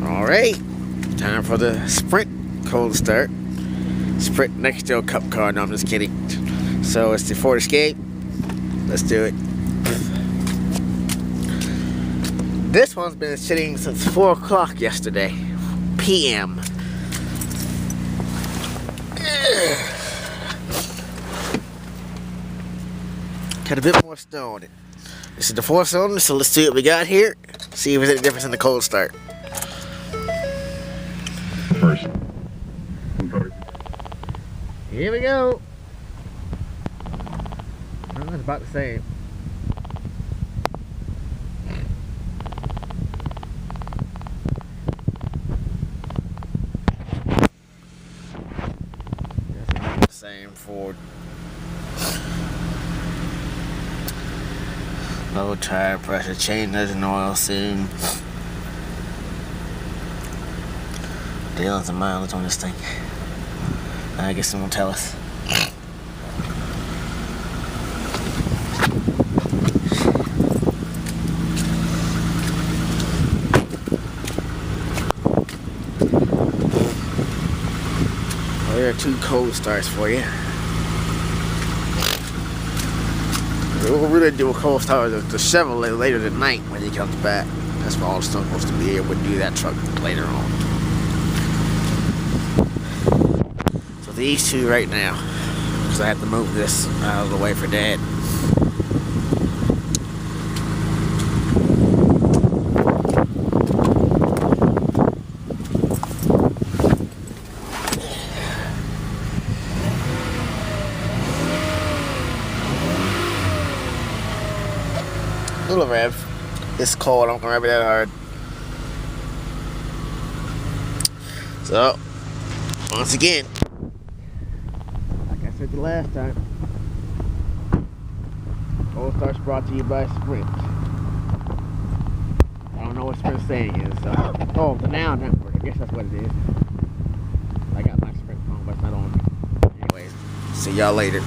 Alright, time for the Sprint cold start. Sprint Nextel Cup car. No, I'm just kidding. So it's the Ford Escape. Let's do it. This one's been sitting since 4 o'clock yesterday p.m. Got a bit more snow on it. This is the 4-cylinder, so let's see what we got here. See if there's any difference in the cold start. First. Here we go. Oh, it's about the same. That's about the same Ford. Low tire pressure, change engine oil soon. Dealing mileage on this thing. I guess someone will tell us. Well, there are 2 cold starts for you. We'll really do a cold start with the Chevrolet later tonight when he comes back. That's where all the stuff supposed to be here. We'll do that truck later on. So these 2 right now, because I have to move this out of the way for Dad. Little rev. It's cold, I'm gonna rev it that hard. So, once again, like I said the last time, Cold Start's brought to you by Sprint. I don't know what Sprint's saying is, so. Oh, the Now Network, I guess that's what it is. I got my Sprint phone, but it's not on. Anyways, see y'all later.